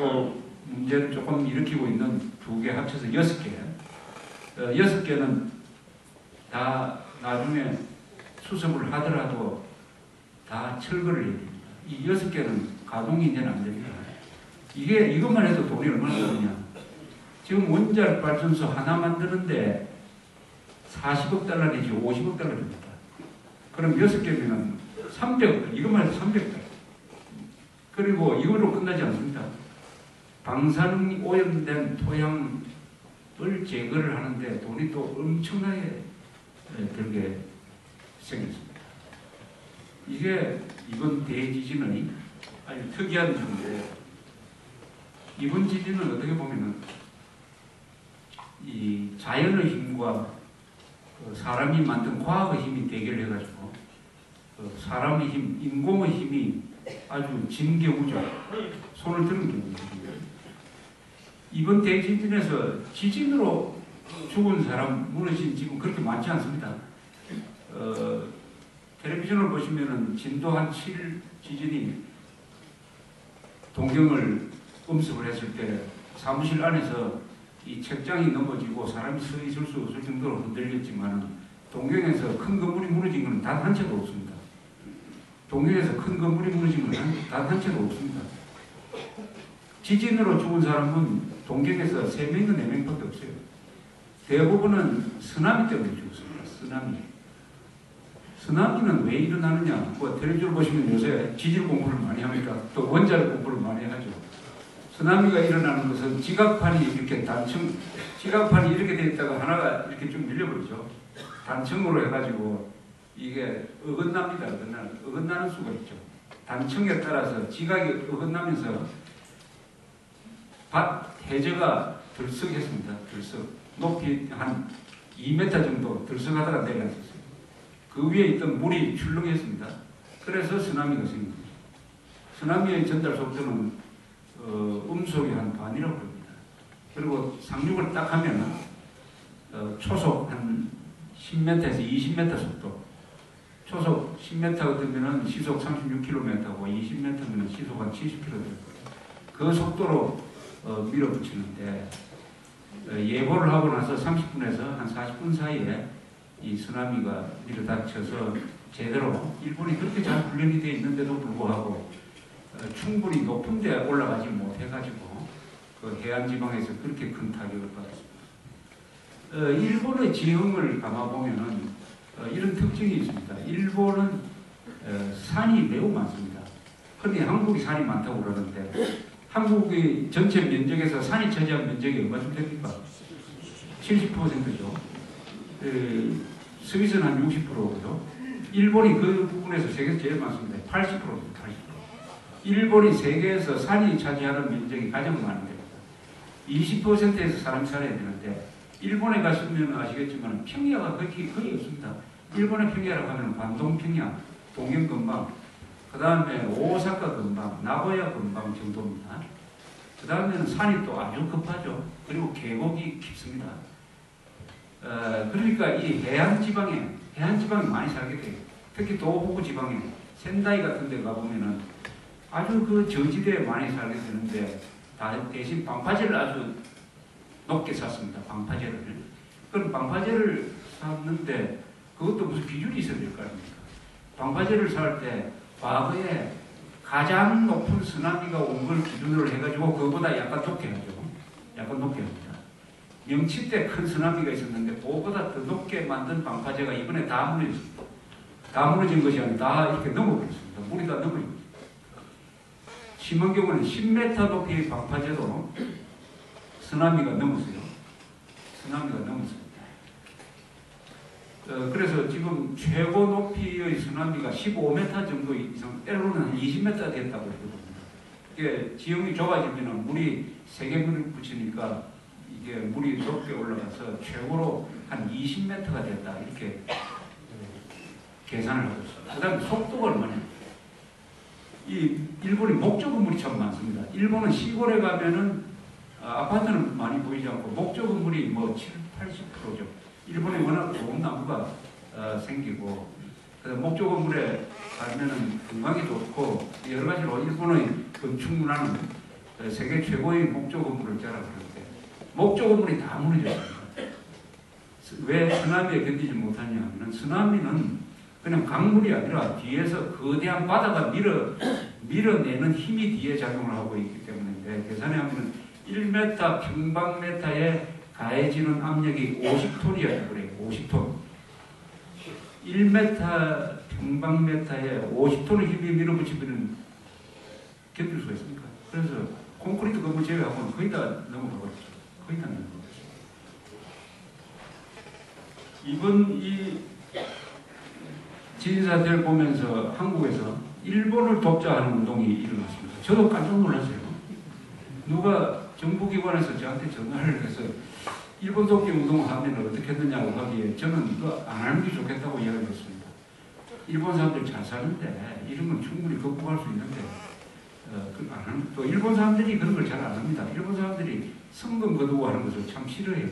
또 문제를 조금 일으키고 있는 두 개 합쳐서 6개. 6개는 다 나중에 수습을 하더라도 다 철거를 해야 됩니다. 이 6개는 가동이 이제는 안 됩니다. 이것만 해도 돈이 얼마나 드느냐. 지금 원자력 발전소 하나 만드는데 40억 달러 내지 50억 달러 듭니다. 그럼 6개면 300억, 이것만 해도 300억. 그리고 이거로 끝나지 않습니다. 방사능 오염된 토양을 제거를 하는데 돈이 또 엄청나게 들게 생겼습니다. 이게 이번 대지진의 아주 특이한 점인데, 이번 지진은 어떻게 보면은 이 자연의 힘과 사람이 만든 과학의 힘이 대결해가지고 사람의 힘, 인공의 힘이 아주 진경우죠. 손을 드는 경우입니다. 이번 대지진에서 지진으로 죽은 사람, 무너진 지금 그렇게 많지 않습니다. 텔레비전을 보시면은 진도 한 7 지진이 동경을 음습을 했을 때 사무실 안에서 이 책장이 넘어지고 사람이 서 있을 수 없을 정도로 흔들렸지만 동경에서 큰 건물이 무너진 건 단 한 채도 없습니다. 동경에서 큰 건물이 무너진 건 단 한 채도 없습니다. 지진으로 죽은 사람은 동경에서 3명이나 4명밖에 없어요. 대부분은 쓰나미 때문에 죽었습니다. 쓰나미는 왜 일어나느냐? 뭐 텔레비전 보시면 요새 지질 공부를 많이 합니다. 또 원자력 공부를 많이 하죠. 쓰나미가 일어나는 것은 지각판이 이렇게 지각판이 이렇게 되어 있다가 하나가 이렇게 쭉 밀려버리죠. 단층으로 해가지고 이게 어긋납니다. 어긋나는 수가 있죠. 단층에 따라서 지각이 어긋나면서 밭 해저가 들썩했습니다. 높이 한 2m 정도 들썩하다가 내려앉았어요. 그 위에 있던 물이 출렁했습니다. 그래서 쓰나미가 생깁니다. 쓰나미의 전달 속도는 음속이 한 반이라고 합니다. 그리고 상륙을 딱 하면 초속 한 10m에서 20m 속도, 초속 10m가 되면 시속 36km고 20m면 시속 한 70km. 그 속도로 밀어붙이는데 예보를 하고 나서 30분에서 한 40분 사이에 이 쓰나미가 밀어닥쳐서 제대로, 일본이 그렇게 잘 훈련이 되어 있는데도 불구하고 충분히 높은 데 올라가지 못해가지고 그 해안지방에서 그렇게 큰 타격을 받았습니다. 일본의 지형을 감아보면은 이런 특징이 있습니다. 일본은 산이 매우 많습니다. 흔히 한국이 산이 많다고 그러는데 한국의 전체 면적에서 산이 차지한 면적이 얼마쯤 됩니까? 70%죠. 스위스는 한 60%고요. 일본이 그 부분에서 세계에서 제일 많습니다. 80%입니다. 80%. 일본이 세계에서 산이 차지하는 면적이 가장 많은 데입니다. 20%에서 사람이 살아야 되는데 일본에 가시면 아시겠지만 평야가 거의 없습니다. 일본의 평야라고 하면 관동 평야, 동경 근방, 그 다음에 오사카 근방, 나고야 근방 정도입니다. 그 다음에는 산이 또 아주 급하죠. 그리고 계곡이 깊습니다. 그러니까 이 해안지방에 많이 살게 돼요. 특히 도호쿠 지방에 센다이 같은 데 가보면은 아주 그 저지대에 많이 살게 되는데 대신 방파제를 아주 높게 샀습니다. 방파제를. 그럼 방파제를 샀는데 그것도 무슨 기준이 있어야 될 거 아닙니까? 방파제를 살 때 과거에 가장 높은 쓰나미가 온 걸 기준으로 해가지고 그거보다 약간 높게 하죠. 약간 높게 합니다. 명치 때 큰 쓰나미가 있었는데 그거보다 더 높게 만든 방파제가 이번에 다 무너졌습니다. 다 무너진 것이 아니라 다 이렇게 넘어버렸습니다. 물이 다 넘어집니다. 심한 경우는 10m 높이의 방파제도 쓰나미가 넘었어요. 그래서 지금 최고 높이의 쓰나미가 15m 정도 이상, 때로는 한 20m 됐다고 그러거든요. 이게 지형이 좁아지면 물이 세게 물을 붙이니까 이게 물이 높게 올라가서 최고로 한 20m가 됐다 이렇게 계산을 하고 있습니다. 그 다음에 속도가 얼마냐. 이 일본이 목조 건물이 참 많습니다. 일본은 시골에 가면은 아파트는 많이 보이지 않고 목조 건물이 뭐 70, 80%죠. 일본에 워낙 좋은 나무가 생기고 목조 건물에 살면은 건강이 좋고 여러 가지로 일본의 건축 문화는 세계 최고의 목조 건물을 자랑하는데 목조 건물이 다 무너졌습니다. 왜 쓰나미에 견디지 못하냐 하면 쓰나미는 그냥 강물이 아니라 뒤에서 거대한 바다가 밀어내는 힘이 뒤에 작용을 하고 있기 때문인데 계산해 하면 1m 평방미터에 가해지는 압력이 50톤이었다 그래요. 50톤. 1m 평방미터에 50톤의 힘이 밀어붙이면 견딜 수가 있습니까? 그래서 콘크리트 건물 제외하고는 거의 다 넘어가버렸죠. 거의 다 넘어가버렸죠. 이번 이 지진 사태를 보면서 한국에서 일본을 돕자하는 운동이 일어났습니다. 저도 깜짝 놀랐어요. 누가 정부기관에서 저한테 전화를 해서 일본 돕기 운동을 하면 어떻게 했느냐고 하기에 저는 그거 안 하는 게 좋겠다고 이야기를 했습니다. 일본 사람들 잘 사는데 이런 건 충분히 극복할 수 있는데 또 일본 사람들이 그런 걸 잘 안 합니다. 일본 사람들이 성금 거두고 하는 것을 참 싫어해요.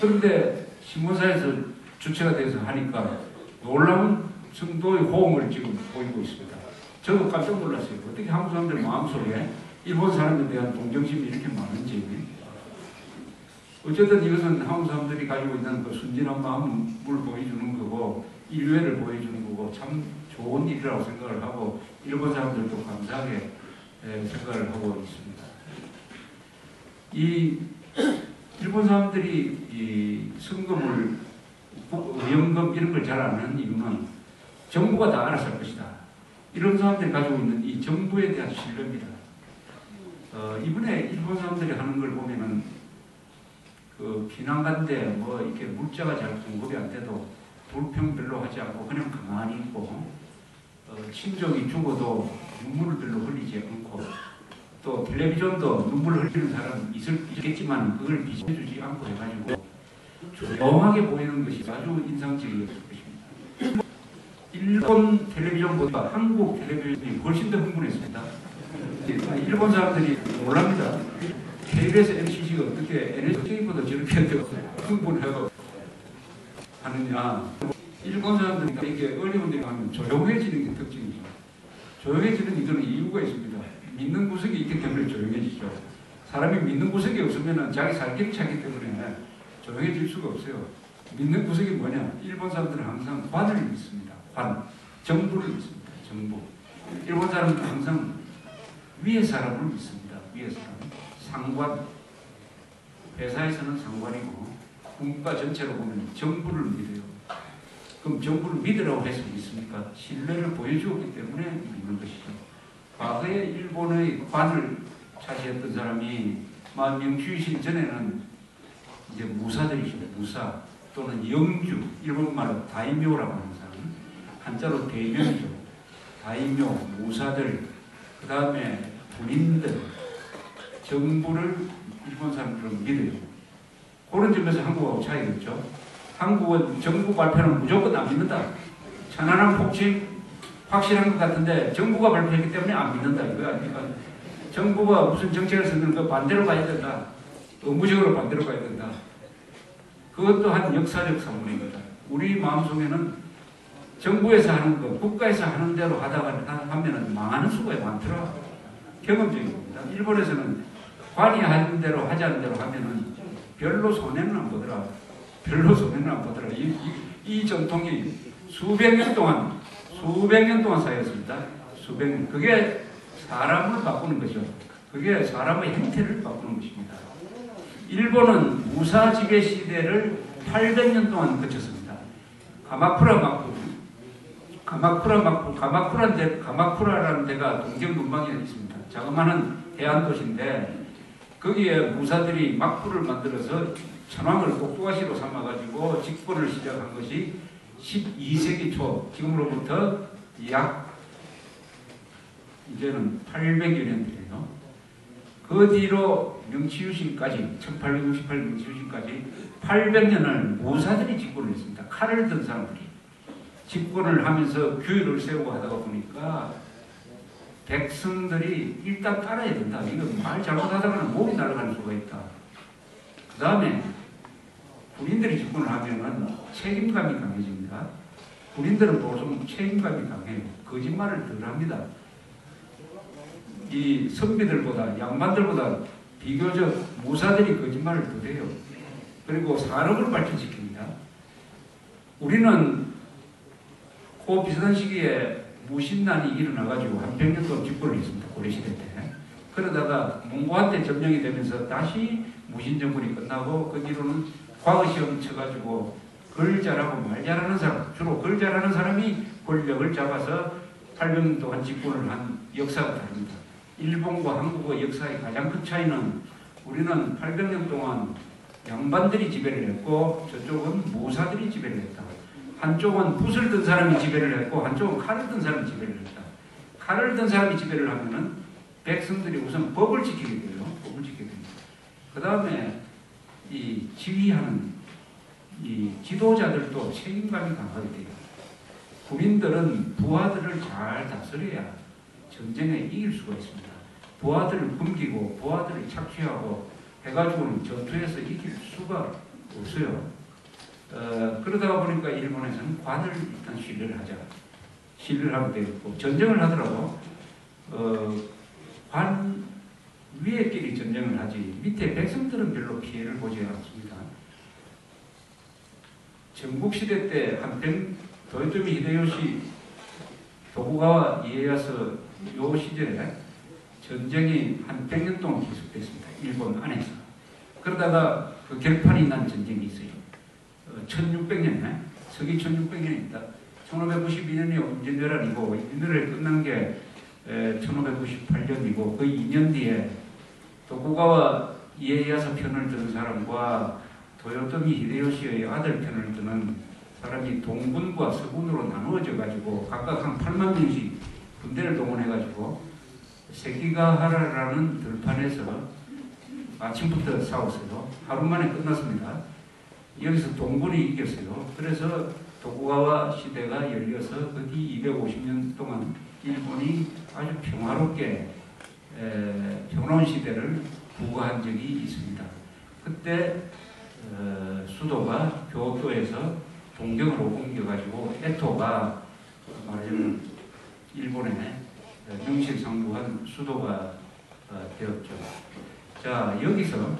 그런데 신문사에서 주체가 돼서 하니까 놀라운 정도의 호응을 지금 보이고 있습니다. 저도 깜짝 놀랐어요. 어떻게 한국 사람들 마음속에 일본 사람에 대한 동정심이 이렇게 많은지. 어쨌든 이것은 한국 사람들이 가지고 있는 그 순진한 마음을 보여주는 거고 인류애를 보여주는 거고 참 좋은 일이라고 생각을 하고 일본 사람들도 감사하게 생각을 하고 있습니다. 이 일본 사람들이 이 성금을 위험금 이런 걸 잘 아는 이유는 정부가 다 알아서 할 것이다. 이런 사람들이 가지고 있는 이 정부에 대한 신뢰입니다. 이번에 일본 사람들이 하는 걸 보면은 그 비난간데 뭐 이렇게 물자가 잘 공급이 안 돼도 불평 별로 하지 않고 그냥 가만히 있고 친족이 죽어도 눈물을 별로 흘리지 않고 또 텔레비전도 눈물을 흘리는 사람 있겠지만 그걸 비춰주지 않고 해가지고 조용하게 보이는 것이 아주 인상적이었을 것입니다. 일본 텔레비전보다 한국 텔레비전이 훨씬 더 흥분했습니다. 일본 사람들이 놀랍니다. KBS, MCC가 어떻게 NHK보다 저렇게 흥분하고 하느냐. 일본 사람들이 이게 어려운 데 가면 조용해지는 게 특징이죠. 조용해지는 이유는 이유가 있습니다. 믿는 구석이 있기 때문에 조용해지죠. 사람이 믿는 구석이 없으면 자기 살 길을 찾기 때문에 조용해질 수가 없어요. 믿는 구석이 뭐냐? 일본 사람들은 항상 관을 믿습니다. 관. 정부를 믿습니다. 정부. 일본 사람들은 항상 위에 사람을 믿습니다. 위에 사람. 상관. 회사에서는 상관이고 국가 전체로 보면 정부를 믿어요. 그럼 정부를 믿으라고 해서 믿습니까? 신뢰를 보여주었기 때문에 믿는 것이죠. 과거에 일본의 관을 차지했던 사람이 명주이신 전에는 이제 무사들이죠. 무사 또는 영주, 일본말로 다이묘라고 하는 사람, 한자로 대명이죠. 다이묘, 무사들, 그 다음에 군인들, 정부를 일본 사람들은 믿어요. 그런 점에서 한국하고 차이가 있죠. 한국은 정부 발표는 무조건 안 믿는다. 천안함 폭침 확실한 것 같은데 정부가 발표했기 때문에 안 믿는다. 이거 아닙니까? 정부가 무슨 정책을 쓰는 거 반대로 가야 된다. 의무적으로 반대로 가야 된다. 그것도 한 역사적 사문입니다. 우리 마음속에는 정부에서 하는 거, 국가에서 하는 대로 하다가 하면은 망하는 수가 많더라. 경험적인 겁니다. 일본에서는 관이 하는 대로 하지 않는 대로 하면은 별로 손해는 안 보더라. 별로 손해는 안 보더라. 이 전통이 수백 년 동안 쌓였습니다. 수백 년. 그게 사람을 바꾸는 거죠. 그게 사람의 행태를 바꾸는 것입니다. 일본은 무사 지배 시대를 800년 동안 거쳤습니다. 가마쿠라라는 데가 동경 근방에 있습니다. 자그마한 해안 도시인데 거기에 무사들이 막부를 만들어서 천황을 꼭두가시로 삼아가지고 집권을 시작한 것이 12세기 초, 지금으로부터 약 이제는 800여 년 돼요. 그 뒤로 명치유신까지 1868 명치유신까지 800년을 무사들이 집권을 했습니다. 칼을 든 사람들이 집권을 하면서 규율을 세우고 하다가 보니까 백성들이 일단 따라야 된다. 이거 말 잘못하다가는 목이 날아가는 수가 있다. 그 다음에 군인들이 집권을 하면은 책임감이 강해집니다. 군인들은 보통 책임감이 강해요. 거짓말을 덜 합니다. 이 선비들보다 양반들보다 비교적 무사들이 거짓말을 더해요. 그리고 산업을 발전시킵니다. 우리는 그 비슷한 시기에 무신난이 일어나가지고 한 100년 동안 집권을 했습니다. 고려시대 때. 그러다가 몽고한테 점령이 되면서 다시 무신정권이 끝나고 그 뒤로는 과거시험 쳐가지고 글 잘하고 말 잘하는 사람, 주로 글 잘하는 사람이 권력을 잡아서 800년 동안 집권을 한 역사가 다릅니다. 일본과 한국의 역사의 가장 큰 차이는 우리는 800년 동안 양반들이 지배를 했고 저쪽은 무사들이 지배를 했다. 한쪽은 붓을 든 사람이 지배를 했고 한쪽은 칼을 든 사람이 지배를 했다. 칼을 든 사람이 지배를 하면은 백성들이 우선 법을 지키게 돼요. 법을 지키게 됩니다. 그 다음에 이 지휘하는 이 지도자들도 책임감이 강하게 돼요. 군인들은 부하들을 잘 다스려야 전쟁에 이길 수가 있습니다. 부하들을 굶기고 부하들을 착취하고 해가지고는 전투에서 이길 수가 없어요. 그러다가 보니까 일본에서는 관을 일단 신뢰를 하자. 신뢰를 하게 되었고 전쟁을 하더라도 관 위에끼리 전쟁을 하지 밑에 백성들은 별로 피해를 보지 않습니다. 전국시대 때 한편 도요토미 히데요시 도쿠가와 이에야스 요 시절에 전쟁이 한 100년 동안 계속됐습니다. 일본 안에서. 그러다가 그 결판이 난 전쟁이 있어요. 1600년에 서기 1600년입니다. 1592년이 임진왜란이고 임진왜란이 끝난 게 1598년이고 그 2년 뒤에 도쿠가와 이에야스 편을 드는 사람과 도요토미 히데요시의 아들 편을 드는 사람이 동군과 서군으로 나누어져 가지고 각각 한 8만 명씩 군대를 동원해 가지고 세키가하라라는 들판에서 아침부터 싸웠어요. 하루 만에 끝났습니다. 여기서 동군이 이겼어요. 그래서 도쿠가와 시대가 열려서 그 뒤 250년 동안 일본이 아주 평화롭게 평화로운 시대를 부과한 적이 있습니다. 그때 수도가 교토에서 동경으로 옮겨가지고 에토가 말하자면 일본의 명실상부한 수도가 되었죠. 자, 여기서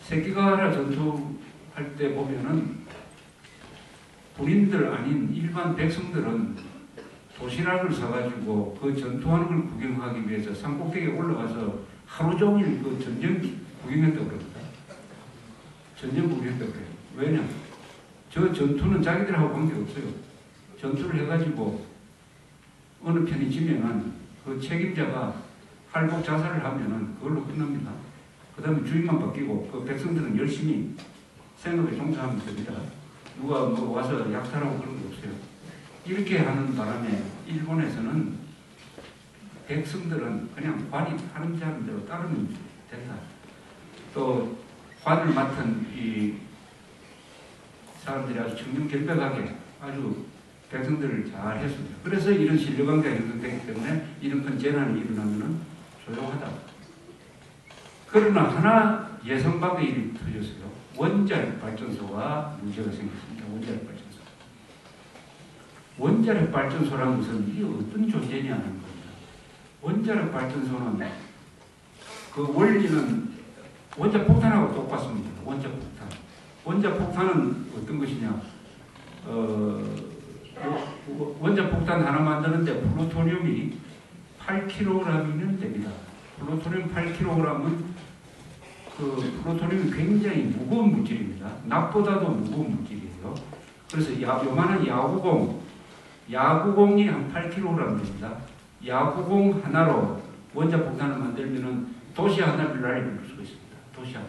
세키가하라 전투할 때 보면은 군인들 아닌 일반 백성들은 도시락을 사가지고 그 전투하는 걸 구경하기 위해서 산꼭대기에 올라가서 하루 종일 그 전쟁 구경했다고 그럽니다. 전쟁 구경했다고 그래요. 왜냐? 저 전투는 자기들하고 관계없어요. 전투를 해가지고 어느 편이 지면은 그 책임자가 할복 자살을 하면은 그걸로 끝납니다. 그 다음에 주인만 바뀌고 그 백성들은 열심히 생업에 종사하면 됩니다. 누가 뭐 와서 약탈하고 그런 게 없어요. 이렇게 하는 바람에 일본에서는 백성들은 그냥 관이 하는 사람대로 따르면 된다. 또 관을 맡은 이 사람들이 아주 청렴결백하게 아주 백성들을 잘 했습니다. 그래서 이런 신뢰관계가 형성되기 때문에 이런 큰 재난이 일어나면 조용하다. 그러나 하나 예상 밖의 일이 터졌어요. 원자력 발전소가 문제가 생겼습니다. 원자력 발전소. 원자력 발전소라는 것은 이게 어떤 존재냐는 겁니다. 원자력 발전소는 그 원리는 원자폭탄하고 똑같습니다. 원자폭탄. 원자폭탄은 어떤 것이냐? 원자폭탄 하나 만드는데 플루토늄이 8kg이면 됩니다. 플루토늄 8kg은 그 플루토늄이 굉장히 무거운 물질입니다. 납보다도 무거운 물질이에요. 그래서 요만한 야구공이 한 8kg 됩니다. 야구공 하나로 원자폭탄을 만들면은 도시 하나를 날려버릴 수가 있습니다. 도시 하나.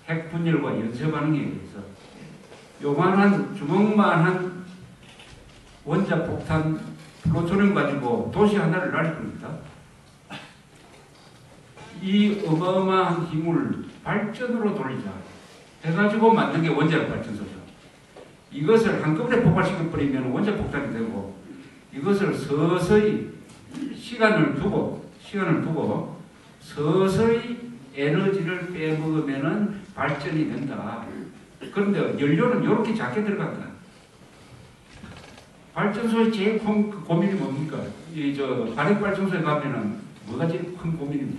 핵 분열과 연쇄 반응에 의해서 요만한 주먹만한 원자폭탄 플루토늄 가지고 도시 하나를 날립니다. 이 어마어마한 힘을 발전으로 돌리자 해가지고 만든 게 원자력 발전소죠. 이것을 한꺼번에 폭발시켜버리면 원자폭탄이 되고 이것을 서서히 시간을 두고 서서히 에너지를 빼먹으면 발전이 된다. 그런데 연료는 이렇게 작게 들어간다. 발전소의 제일 고민이 뭡니까? 이 저 관핵발전소에 가면은 뭐가 제일 큰 고민입니까?